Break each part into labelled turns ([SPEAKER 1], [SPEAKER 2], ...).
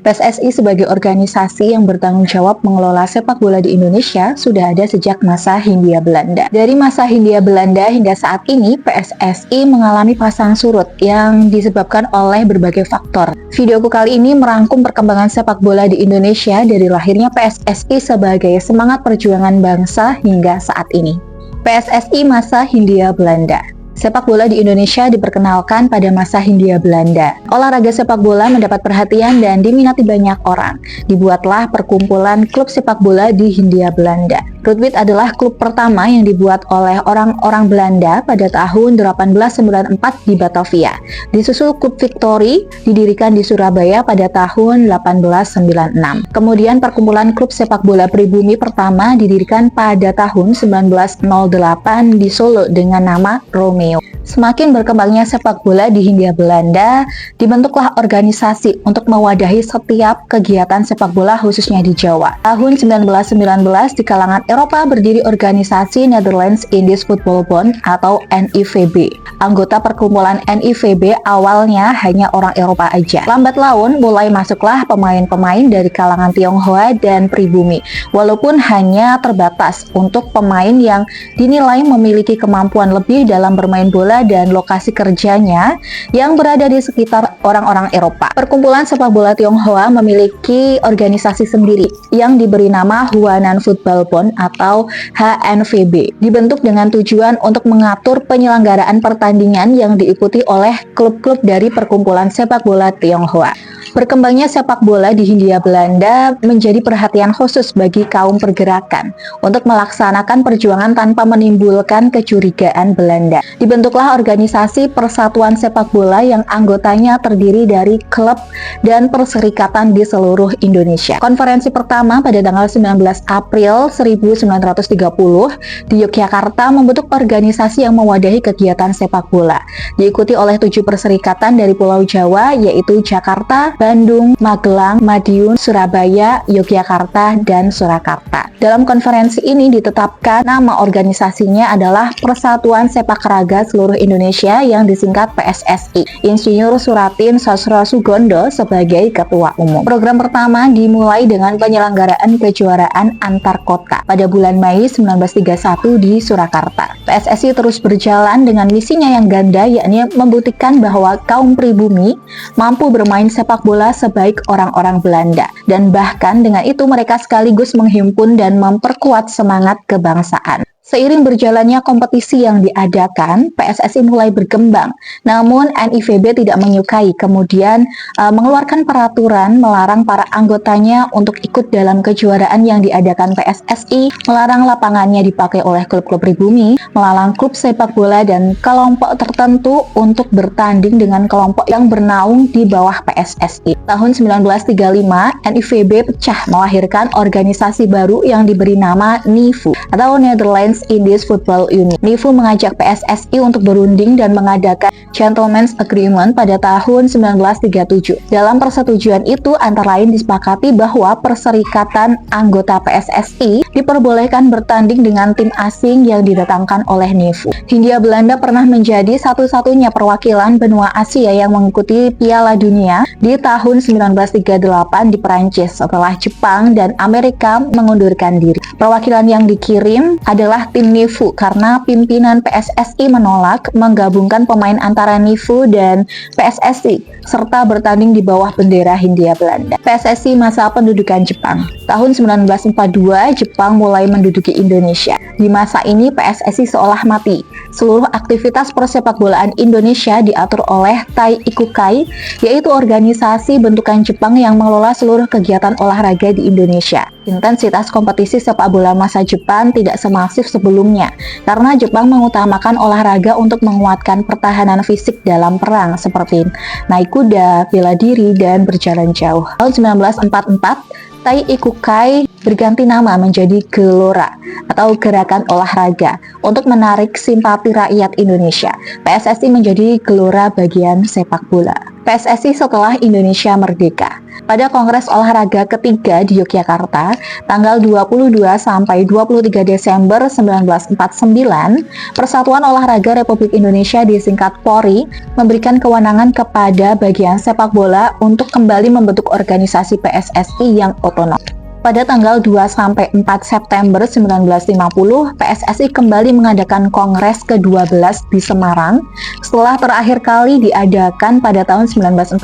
[SPEAKER 1] PSSI sebagai organisasi yang bertanggung jawab mengelola sepak bola di Indonesia sudah ada sejak masa Hindia Belanda. Dari masa Hindia Belanda hingga saat ini, PSSI mengalami pasang surut yang disebabkan oleh berbagai faktor. Videoku kali ini merangkum perkembangan sepak bola di Indonesia dari lahirnya PSSI sebagai semangat perjuangan bangsa hingga saat ini. PSSI masa Hindia Belanda. Sepak bola di Indonesia diperkenalkan pada masa Hindia Belanda. Olahraga sepak bola mendapat perhatian dan diminati banyak orang. Dibuatlah perkumpulan klub sepak bola di Hindia Belanda. Rugby adalah klub pertama yang dibuat oleh orang-orang Belanda pada tahun 1894 di Batavia. Disusul klub Victory didirikan di Surabaya pada tahun 1896. Kemudian perkumpulan klub sepak bola pribumi pertama didirikan pada tahun 1908 di Solo dengan nama Romeo. Semakin berkembangnya sepak bola di Hindia Belanda, dibentuklah organisasi untuk mewadahi setiap kegiatan sepak bola khususnya di Jawa. Tahun 1919 di kalangan Eropa berdiri organisasi Netherlands Indies Football Bond atau NIVB. Anggota perkumpulan NIVB awalnya hanya orang Eropa aja. Lambat laun mulai masuklah pemain-pemain dari kalangan Tionghoa dan pribumi, walaupun hanya terbatas untuk pemain yang dinilai memiliki kemampuan lebih dalam bermain bola dan lokasi kerjanya yang berada di sekitar orang-orang Eropa. Perkumpulan sepak bola Tionghoa memiliki organisasi sendiri yang diberi nama Huanan Football Bond atau HNVB. Dibentuk dengan tujuan untuk mengatur penyelenggaraan pertandingan yang diikuti oleh klub-klub dari perkumpulan sepak bola Tionghoa. Berkembangnya sepak bola di Hindia Belanda menjadi perhatian khusus bagi kaum pergerakan untuk melaksanakan perjuangan tanpa menimbulkan kecurigaan Belanda. Dibentuklah organisasi Persatuan Sepak Bola yang anggotanya terdiri dari klub dan perserikatan di seluruh Indonesia. Konferensi pertama pada tanggal 19 April 1930 di Yogyakarta membentuk organisasi yang mewadahi kegiatan sepak bola. Diikuti oleh 7 perserikatan dari Pulau Jawa yaitu Jakarta, Bandung, Magelang, Madiun, Surabaya, Yogyakarta, dan Surakarta. Dalam konferensi ini ditetapkan nama organisasinya adalah Persatuan Sepak Raga Seluruh Indonesia yang disingkat PSSI. Insinyur Suratin Sosrosugondo sebagai ketua umum. Program pertama dimulai dengan penyelenggaraan kejuaraan antar kota pada bulan Mei 1931 di Surakarta. PSSI terus berjalan dengan misinya yang ganda, yakni membuktikan bahwa kaum pribumi mampu bermain sepak bola sebaik orang-orang Belanda, dan bahkan dengan itu mereka sekaligus menghimpun dan memperkuat semangat kebangsaan. Seiring berjalannya kompetisi yang diadakan, PSSI mulai berkembang. Namun NIVB tidak menyukai, kemudian mengeluarkan peraturan melarang para anggotanya untuk ikut dalam kejuaraan yang diadakan PSSI, melarang lapangannya dipakai oleh klub-klub pribumi, melarang klub sepak bola dan kelompok tertentu untuk bertanding dengan kelompok yang bernaung di bawah PSSI. Tahun 1935, NIVB pecah melahirkan organisasi baru yang diberi nama NIVU atau Netherlands Indies Football Union. NIVU mengajak PSSI untuk berunding dan mengadakan Gentleman's Agreement pada tahun 1937. Dalam persetujuan itu antara lain disepakati bahwa perserikatan anggota PSSI diperbolehkan bertanding dengan tim asing yang didatangkan oleh NIVU. Hindia Belanda pernah menjadi satu-satunya perwakilan benua Asia yang mengikuti Piala Dunia di tahun 1938 di Perancis setelah Jepang dan Amerika mengundurkan diri. Perwakilan yang dikirim adalah tim NIVU karena pimpinan PSSI menolak menggabungkan pemain antara NIVU dan PSSI serta bertanding di bawah bendera Hindia Belanda. PSSI masa pendudukan Jepang. Tahun 1942 Jepang mulai menduduki Indonesia. Di masa ini PSSI seolah mati. Seluruh aktivitas persepakbolaan Indonesia diatur oleh Tai Ikukai, yaitu organisasi bentukan Jepang yang mengelola seluruh kegiatan olahraga di Indonesia. Intensitas kompetisi sepak bola masa Jepang tidak semasif sebelumnya, karena Jepang mengutamakan olahraga untuk menguatkan pertahanan fisik dalam perang seperti naik kuda, bela diri, dan berjalan jauh. Tahun 1944, Tai Ikukai berganti nama menjadi Gelora atau Gerakan Olahraga untuk menarik simpati rakyat Indonesia. PSSI menjadi Gelora bagian sepak bola. PSSI setelah Indonesia merdeka. Pada Kongres Olahraga ketiga di Yogyakarta, tanggal 22 sampai 23 Desember 1949, Persatuan Olahraga Republik Indonesia disingkat PORI memberikan kewenangan kepada bagian sepak bola untuk kembali membentuk organisasi PSSI yang otonom. Pada tanggal 2-4 September 1950, PSSI kembali mengadakan Kongres ke-12 di Semarang setelah terakhir kali diadakan pada tahun 1941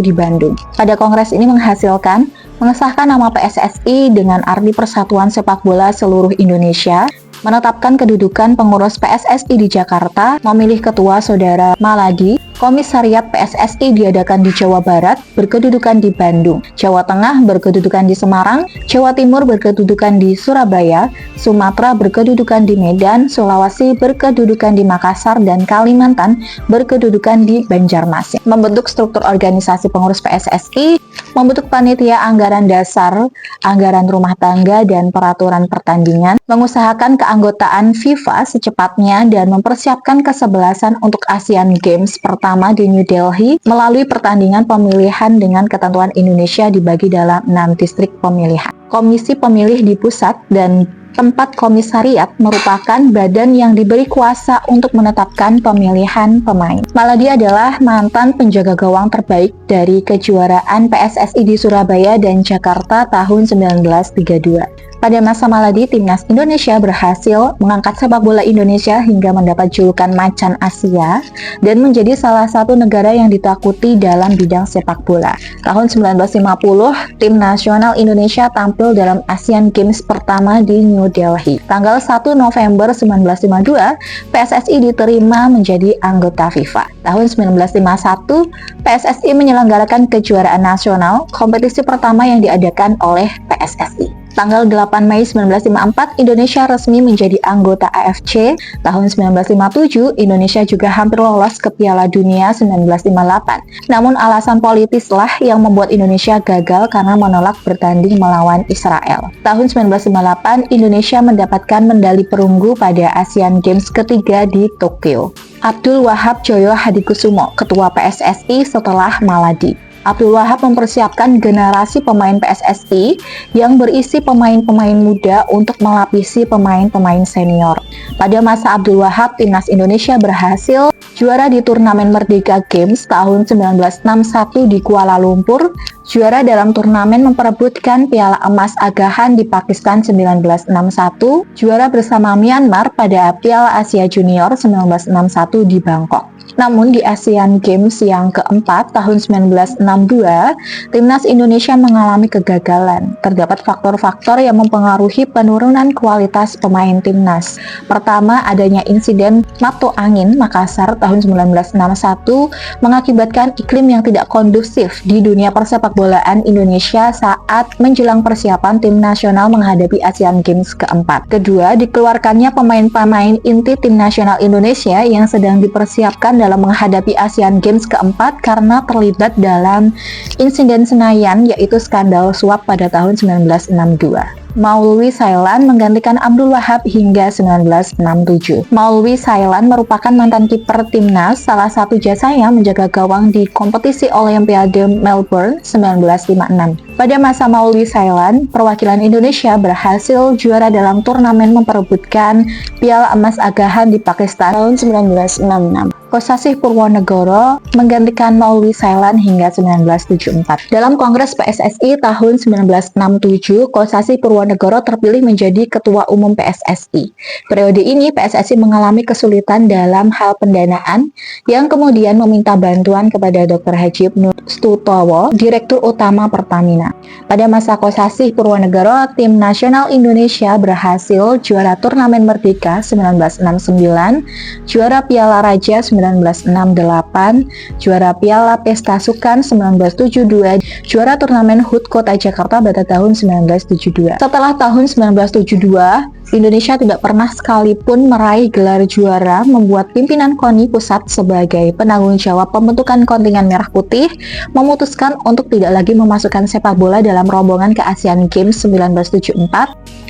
[SPEAKER 1] di Bandung. Pada Kongres ini mengesahkan nama PSSI dengan arti Persatuan Sepak Bola Seluruh Indonesia, menetapkan kedudukan pengurus PSSI di Jakarta, memilih ketua Saudara Maladi. Komisariat PSSI diadakan di Jawa Barat, berkedudukan di Bandung, Jawa Tengah berkedudukan di Semarang, Jawa Timur berkedudukan di Surabaya, Sumatera berkedudukan di Medan, Sulawesi berkedudukan di Makassar, dan Kalimantan berkedudukan di Banjarmasin. Membentuk struktur organisasi pengurus PSSI, membentuk panitia anggaran dasar, anggaran rumah tangga, dan peraturan pertandingan, mengusahakan keanggotaan FIFA secepatnya, dan mempersiapkan kesebelasan untuk Asian Games pertama di New Delhi melalui pertandingan pemilihan dengan ketentuan Indonesia dibagi dalam 6 distrik pemilihan. Komisi pemilih di pusat dan tempat komisariat merupakan badan yang diberi kuasa untuk menetapkan pemilihan pemain. Maladi adalah mantan penjaga gawang terbaik dari kejuaraan PSSI di Surabaya dan Jakarta tahun 1932. Pada masa Maladi, timnas Indonesia berhasil mengangkat sepak bola Indonesia hingga mendapat julukan Macan Asia dan menjadi salah satu negara yang ditakuti dalam bidang sepak bola. Tahun 1950, tim nasional Indonesia tampil dalam Asian Games pertama di New Delhi. Tanggal 1 November 1952, PSSI diterima menjadi anggota FIFA. Tahun 1951, PSSI menyelenggarakan kejuaraan nasional, kompetisi pertama yang diadakan oleh PSSI. Tanggal 8 Mei 1954, Indonesia resmi menjadi anggota AFC. Tahun 1957, Indonesia juga hampir lolos ke Piala Dunia 1958. Namun alasan politislah yang membuat Indonesia gagal karena menolak bertanding melawan Israel. Tahun 1958, Indonesia mendapatkan medali perunggu pada Asian Games ketiga di Tokyo. Abdul Wahab Joyo Hadikusumo, Ketua PSSI setelah Maladi. Abdul Wahab mempersiapkan generasi pemain PSSI yang berisi pemain-pemain muda untuk melapisi pemain-pemain senior. Pada masa Abdul Wahab, timnas Indonesia berhasil juara di turnamen Merdeka Games tahun 1961 di Kuala Lumpur, juara dalam turnamen memperebutkan Piala Emas Agahan di Pakistan 1961, juara bersama Myanmar pada Piala Asia Junior 1961 di Bangkok. Namun di Asian Games yang keempat tahun 1962, timnas Indonesia mengalami kegagalan. Terdapat faktor-faktor yang mempengaruhi penurunan kualitas pemain timnas. Pertama, adanya insiden Mato Angin Makassar tahun 1961 mengakibatkan iklim yang tidak kondusif di dunia persepakbolaan Indonesia saat menjelang persiapan tim nasional menghadapi Asian Games keempat. Kedua, dikeluarkannya pemain-pemain inti tim nasional Indonesia yang sedang dipersiapkan dalam menghadapi Asian Games keempat karena terlibat dalam insiden Senayan, yaitu skandal suap pada tahun 1962. Maulwi Sailan menggantikan Abdul Wahab hingga 1967. Maulwi Sailan merupakan mantan kiper timnas, salah satu jasanya menjaga gawang di kompetisi Olimpiade Melbourne 1956. Pada masa Maulwi Sailan, perwakilan Indonesia berhasil juara dalam turnamen memperebutkan Piala Emas Agahan di Pakistan tahun 1966. Kosasih Purwonegoro menggantikan Maulwi Sailan hingga 1974. Dalam Kongres PSSI tahun 1967, Kosasih Purwonegoro terpilih menjadi Ketua Umum PSSI. Periode ini PSSI mengalami kesulitan dalam hal pendanaan yang kemudian meminta bantuan kepada Dr. Haji Ibnu Stutowo, Direktur Utama Pertamina. Pada masa Kosasih Purwonegoro, tim nasional Indonesia berhasil juara turnamen Merdeka 1969, juara Piala Raja 1968, juara Piala Pesta Sukan 1972, juara turnamen HUT Kota Jakarta pada tahun 1972. Setelah tahun 1972, Indonesia tidak pernah sekalipun meraih gelar juara, membuat pimpinan KONI Pusat sebagai penanggung jawab pembentukan kontingen Merah Putih memutuskan untuk tidak lagi memasukkan sepak bola dalam rombongan ke Asian Games 1974,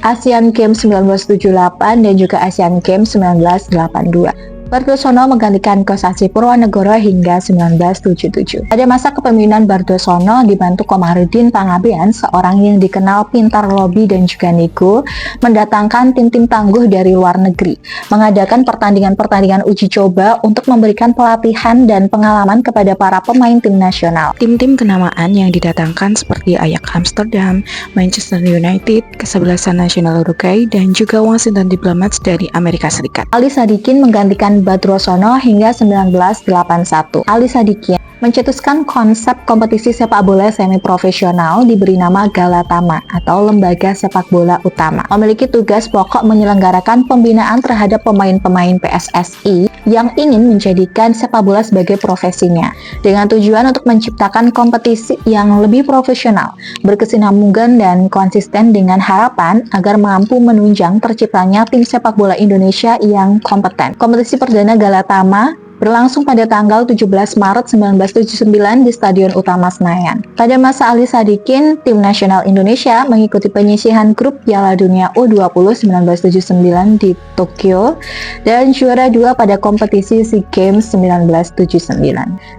[SPEAKER 1] Asian Games 1978, dan juga Asian Games 1982. Bardosono menggantikan Kosasih Purwanegoro hingga 1977. Pada masa kepemimpinan Bardosono dibantu Komarudin Pangabean, seorang yang dikenal pintar lobi dan juga nego, mendatangkan tim-tim tangguh dari luar negeri, mengadakan pertandingan-pertandingan uji coba untuk memberikan pelatihan dan pengalaman kepada para pemain tim nasional.
[SPEAKER 2] Tim-tim kenamaan yang didatangkan seperti Ajax Amsterdam, Manchester United, Kesebelasan Nasional Uruguay, dan juga Washington Diplomats dari Amerika Serikat.
[SPEAKER 1] Ali Sadikin menggantikan Badrosono hingga 1981. Ali Sadikin mencetuskan konsep kompetisi sepak bola semi profesional diberi nama Galatama atau Lembaga Sepak Bola Utama. Memiliki tugas pokok menyelenggarakan pembinaan terhadap pemain-pemain PSSI yang ingin menjadikan sepak bola sebagai profesinya, dengan tujuan untuk menciptakan kompetisi yang lebih profesional, berkesinambungan dan konsisten, dengan harapan agar mampu menunjang terciptanya tim sepak bola Indonesia yang kompeten. Kompetisi perdana Galatama berlangsung pada tanggal 17 Maret 1979 di Stadion Utama Senayan. Pada masa Ali Sadikin, tim nasional Indonesia mengikuti penyisihan grup Piala Dunia U20 1979 di Tokyo dan juara 2 pada kompetisi SEA Games 1979.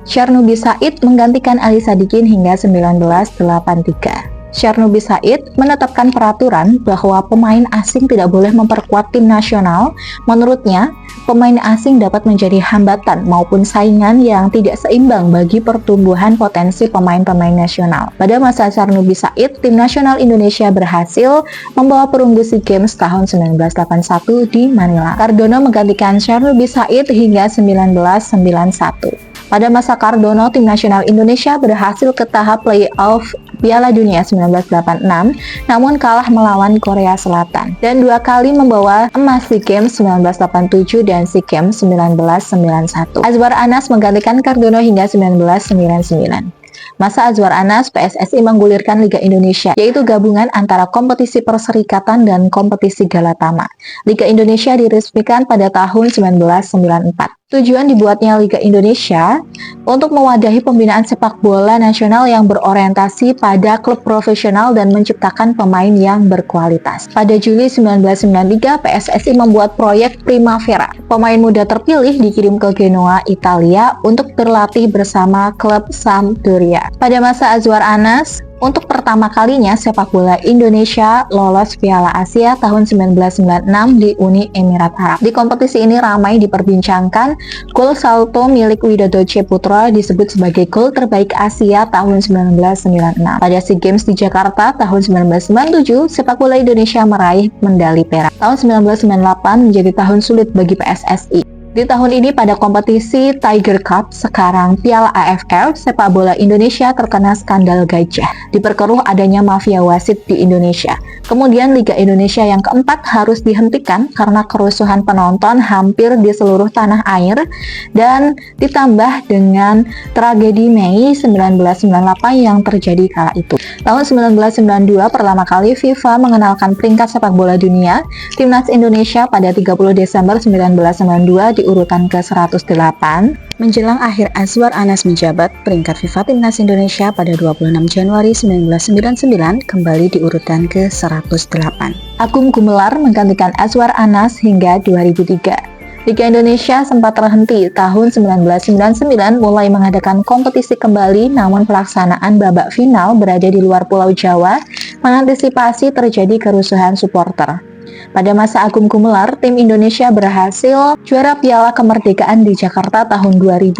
[SPEAKER 1] Syarnubi Said menggantikan Ali Sadikin hingga 1983. Syarnubi Said menetapkan peraturan bahwa pemain asing tidak boleh memperkuat tim nasional. Menurutnya, pemain asing dapat menjadi hambatan maupun saingan yang tidak seimbang bagi pertumbuhan potensi pemain-pemain nasional. Pada masa Syarnubi Said, tim nasional Indonesia berhasil membawa perunggu SEA Games tahun 1981 di Manila. Cardono menggantikan Syarnubi Said hingga 1991. Pada masa Cardono, tim nasional Indonesia berhasil ke tahap playoff Piala Dunia 1986, namun kalah melawan Korea Selatan, dan 2 kali membawa emas SEA Games 1987 dan SEA Games 1991. Azwar Anas menggantikan Cardono hingga 1999. Masa Azwar Anas, PSSI menggulirkan Liga Indonesia, yaitu gabungan antara kompetisi perserikatan dan kompetisi Galatama. Liga Indonesia diresmikan pada tahun 1994. Tujuan dibuatnya Liga Indonesia untuk mewadahi pembinaan sepak bola nasional yang berorientasi pada klub profesional dan menciptakan pemain yang berkualitas. Pada Juli 1993, PSSI membuat proyek Primavera. Pemain muda terpilih dikirim ke Genoa, Italia untuk berlatih bersama klub Sampdoria. Pada masa Azwar Anas, untuk pertama kalinya sepak bola Indonesia lolos Piala Asia tahun 1996 di Uni Emirat Arab. Di kompetisi ini ramai diperbincangkan gol salto milik Widodo C. Putro disebut sebagai gol terbaik Asia tahun 1996. Pada SEA Games di Jakarta tahun 1997, sepak bola Indonesia meraih medali perak. Tahun 1998 menjadi tahun sulit bagi PSSI. Di tahun ini pada kompetisi Tiger Cup, sekarang Piala AFF, sepak bola Indonesia terkena skandal gajah. Diperkeruh adanya mafia wasit di Indonesia. Kemudian Liga Indonesia yang keempat harus dihentikan karena kerusuhan penonton hampir di seluruh tanah air, dan ditambah dengan tragedi Mei 1998 yang terjadi kala itu. Tahun 1992 pertama kali FIFA mengenalkan peringkat sepak bola dunia. Timnas Indonesia pada 30 Desember 1992 di urutan ke-108. Menjelang akhir Azwar Anas menjabat, peringkat FIFA Timnas Indonesia pada 26 Januari 1999 kembali di urutan ke-108. Agung Gumelar menggantikan Azwar Anas hingga 2003. Liga Indonesia sempat terhenti tahun 1999 mulai mengadakan kompetisi kembali, namun pelaksanaan babak final berada di luar Pulau Jawa mengantisipasi terjadi kerusuhan supporter. Pada masa Agung Gumelar, tim Indonesia berhasil juara Piala Kemerdekaan di Jakarta tahun 2000,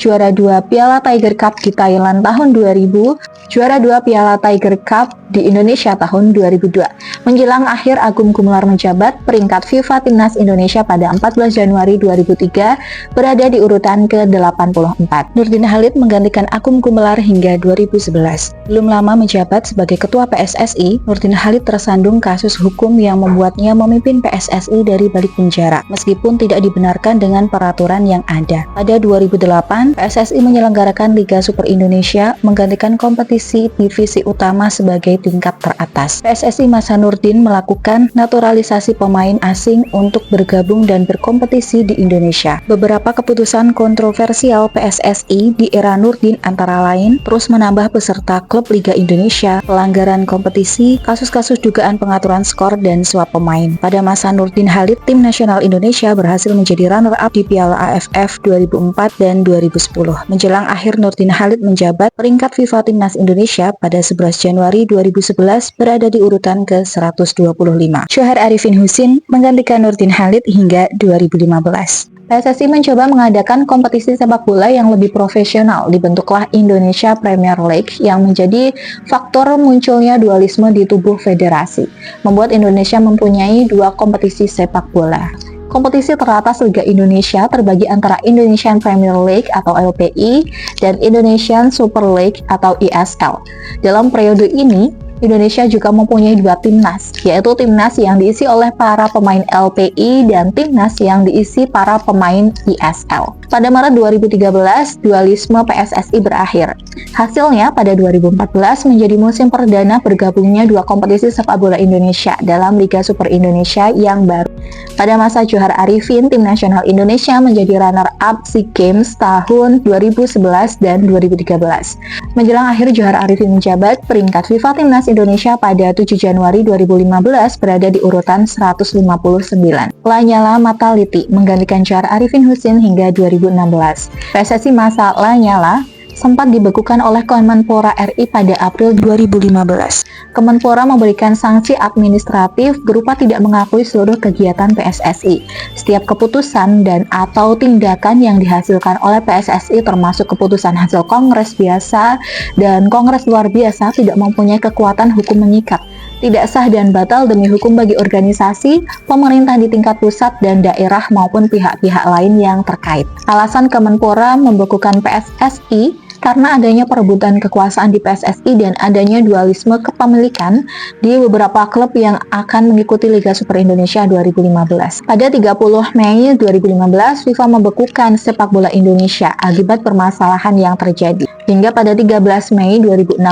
[SPEAKER 1] juara 2 Piala Tiger Cup di Thailand tahun 2000, juara 2 Piala Tiger Cup di Indonesia tahun 2002. Menjelang akhir Agung Gumelar menjabat, peringkat FIFA Timnas Indonesia pada 14 Januari 2003 berada di urutan ke-84. Nurdin Halid menggantikan Agung Gumelar hingga 2011. Belum lama menjabat sebagai Ketua PSSI, Nurdin Halid tersandung kasus hukum yang membuatnya memimpin PSSI dari balik penjara, meskipun tidak dibenarkan dengan peraturan yang ada. Pada 2008, PSSI menyelenggarakan Liga Super Indonesia, menggantikan kompetisi kompetisi divisi utama sebagai tingkat teratas. PSSI Masa Nurdin melakukan naturalisasi pemain asing untuk bergabung dan berkompetisi di Indonesia. Beberapa keputusan kontroversial PSSI di era Nurdin antara lain terus menambah peserta klub Liga Indonesia, pelanggaran kompetisi, kasus-kasus dugaan pengaturan skor dan suap pemain. Pada masa Nurdin Halid, tim nasional Indonesia berhasil menjadi runner-up di Piala AFF 2004 dan 2010. Menjelang akhir Nurdin Halid menjabat, peringkat FIFA Timnas Indonesia pada 11 Januari 2011 berada di urutan ke-125. Syahar Arifin Husin menggantikan Nurdin Halid hingga 2015. PSSI mencoba mengadakan kompetisi sepak bola yang lebih profesional. Dibentuklah Indonesia Premier League yang menjadi faktor munculnya dualisme di tubuh federasi, membuat Indonesia mempunyai dua kompetisi sepak bola. Kompetisi teratas Liga Indonesia terbagi antara Indonesian Premier League atau LPI dan Indonesian Super League atau ISL. Dalam periode ini, Indonesia juga mempunyai dua timnas, yaitu timnas yang diisi oleh para pemain LPI dan timnas yang diisi para pemain ISL. Pada Maret 2013, dualisme PSSI berakhir. Hasilnya, pada 2014 menjadi musim perdana bergabungnya dua kompetisi sepak bola Indonesia dalam Liga Super Indonesia yang baru. Pada masa Johar Arifin, tim nasional Indonesia menjadi runner-up SEA Games tahun 2011 dan 2013. Menjelang akhir Johar Arifin menjabat, peringkat FIFA Timnas Indonesia pada 7 Januari 2015 berada di urutan 159. Lanyala Mataliti menggantikan Johar Arifin Husin hingga 2016. PSSI masa Lanyala sempat dibekukan oleh Kemenpora RI pada April 2015. Kemenpora memberikan sanksi administratif berupa tidak mengakui seluruh kegiatan PSSI. Setiap keputusan dan atau tindakan yang dihasilkan oleh PSSI termasuk keputusan hasil kongres biasa dan kongres luar biasa tidak mempunyai kekuatan hukum mengikat, tidak sah dan batal demi hukum bagi organisasi, pemerintah di tingkat pusat dan daerah maupun pihak-pihak lain yang terkait. Alasan Kemenpora membekukan PSSI karena adanya perebutan kekuasaan di PSSI dan adanya dualisme kepemilikan di beberapa klub yang akan mengikuti Liga Super Indonesia 2015. Pada 30 Mei 2015, FIFA membekukan sepak bola Indonesia akibat permasalahan yang terjadi. Hingga pada 13 Mei 2016,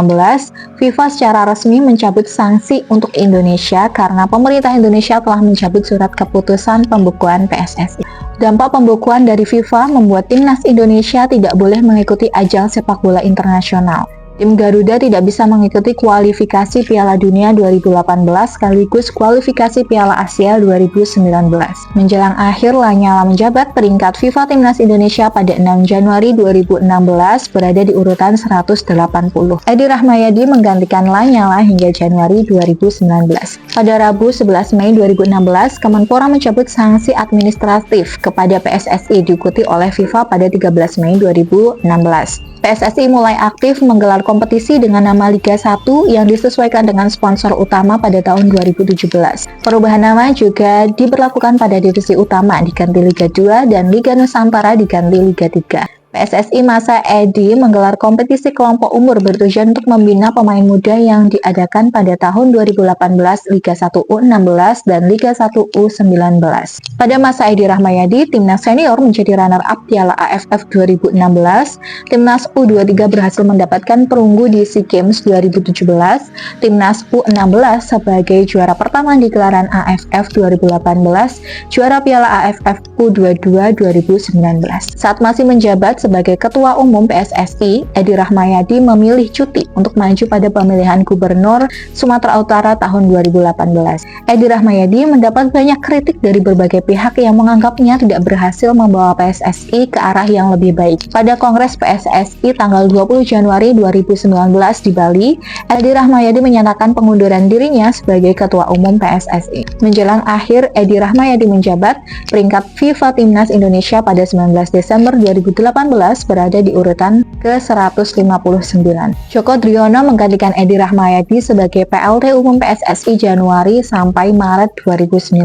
[SPEAKER 1] FIFA secara resmi mencabut sanksi untuk Indonesia karena pemerintah Indonesia telah mencabut surat keputusan pembekuan PSSI. Dampak pembekuan dari FIFA membuat timnas Indonesia tidak boleh mengikuti ajang sepak bola internasional. Tim Garuda tidak bisa mengikuti kualifikasi Piala Dunia 2018 sekaligus kualifikasi Piala Asia 2019. Menjelang akhir Lanyala menjabat, peringkat FIFA Timnas Indonesia pada 6 Januari 2016 berada di urutan 180. Edi Rahmayadi menggantikan Lanyala hingga Januari 2019. Pada Rabu 11 Mei 2016, Kemenpora mencabut sanksi administratif kepada PSSI diikuti oleh FIFA pada 13 Mei 2016. PSSI mulai aktif menggelar kompetisi dengan nama Liga 1 yang disesuaikan dengan sponsor utama pada tahun 2017. Perubahan nama juga diberlakukan pada divisi utama diganti Liga 2 dan Liga Nusantara diganti Liga 3. PSSI masa Edi menggelar kompetisi kelompok umur bertujuan untuk membina pemain muda yang diadakan pada tahun 2018 Liga 1 U16 dan Liga 1 U19. Pada masa Edi Rahmayadi, timnas senior menjadi runner-up Piala AFF 2016. Timnas U23 berhasil mendapatkan perunggu di SEA Games 2017. Timnas U16 sebagai juara pertama di gelaran AFF 2018, juara Piala AFF U22 2019. Saat masih menjabat sebagai Ketua Umum PSSI, Edi Rahmayadi memilih cuti untuk maju pada pemilihan Gubernur Sumatera Utara tahun 2018. Edi Rahmayadi mendapat banyak kritik dari berbagai pihak yang menganggapnya tidak berhasil membawa PSSI ke arah yang lebih baik. Pada Kongres PSSI tanggal 20 Januari 2019 di Bali, Edi Rahmayadi menyatakan pengunduran dirinya sebagai Ketua Umum PSSI. Menjelang akhir Edi Rahmayadi menjabat, peringkat FIFA Timnas Indonesia pada 19 Desember 2018 berada di urutan ke-159. Joko Driono menggantikan Edi Rahmayadi sebagai PLT Umum PSSI Januari sampai Maret 2019.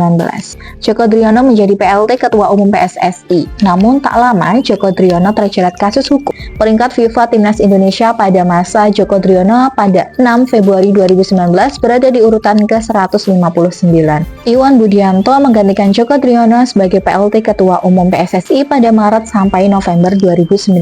[SPEAKER 1] Joko Driono menjadi PLT Ketua Umum PSSI. Namun tak lama Joko Driono terjerat kasus hukum. Peringkat FIFA Timnas Indonesia pada masa Joko Driono pada 6 Februari 2019 berada di urutan ke-159. Iwan Budianto menggantikan Joko Driono sebagai PLT Ketua Umum PSSI pada Maret sampai November 2019. 2019.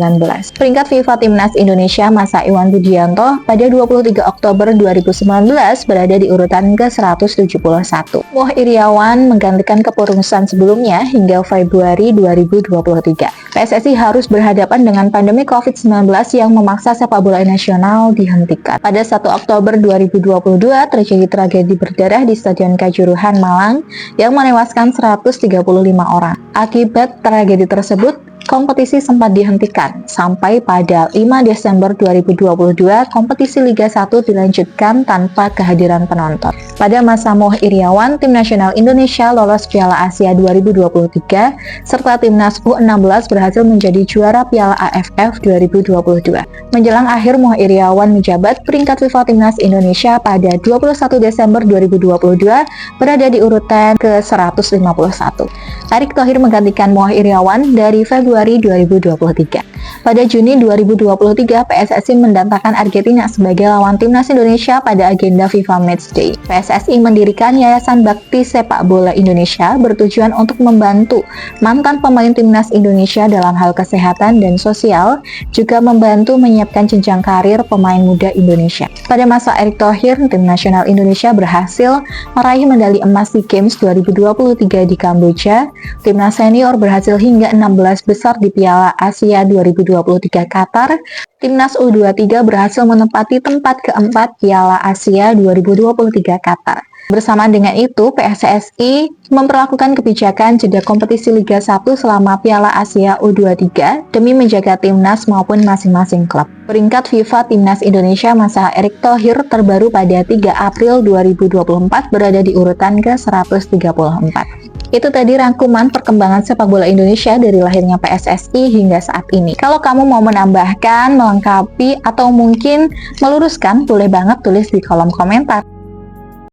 [SPEAKER 1] Peringkat FIFA Timnas Indonesia masa Iwan Budianto pada 23 Oktober 2019 berada di urutan ke-171. Moh Iriawan menggantikan kepengurusan sebelumnya hingga Februari 2023. PSSI harus berhadapan dengan pandemi COVID-19 yang memaksa sepak bola nasional dihentikan. Pada 1 Oktober 2022 terjadi tragedi berdarah di Stadion Kanjuruhan, Malang yang menewaskan 135 orang. Akibat tragedi tersebut, kompetisi sempat dihentikan. Sampai pada 5 Desember 2022, kompetisi Liga 1 dilanjutkan tanpa kehadiran penonton. Pada masa Moh Iriawan, tim nasional Indonesia lolos Piala Asia 2023, serta timnas U16 berhasil menjadi juara Piala AFF 2022. Menjelang akhir Moh Iriawan menjabat, peringkat FIFA Timnas Indonesia pada 21 Desember 2022 berada di urutan ke-151. Erick Thohir menggantikan Moh Iriawan dari Februari 2023. Pada Juni 2023, PSSI mendatangkan Argentina sebagai lawan timnas Indonesia pada agenda FIFA Matchday. PSSI mendirikan Yayasan Bakti Sepak Bola Indonesia bertujuan untuk membantu mantan pemain timnas Indonesia dalam hal kesehatan dan sosial, juga membantu menyiapkan jenjang karir pemain muda Indonesia. Pada masa Erick Thohir, tim nasional Indonesia berhasil meraih medali emas di Games 2023 di Kamboja. Timnas senior berhasil hingga 16 besar di Piala Asia 2023 Qatar. Timnas U23 berhasil menempati tempat keempat Piala Asia 2023 Qatar. Bersama dengan itu, PSSI memperlakukan kebijakan jeda kompetisi Liga 1 selama Piala Asia U23 demi menjaga timnas maupun masing-masing klub. Peringkat FIFA Timnas Indonesia masa Erick Thohir terbaru pada 3 April 2024 berada di urutan ke-134. Itu tadi rangkuman perkembangan sepak bola Indonesia dari lahirnya PSSI hingga saat ini. Kalau kamu mau menambahkan, melengkapi, atau mungkin meluruskan, boleh banget tulis di kolom komentar.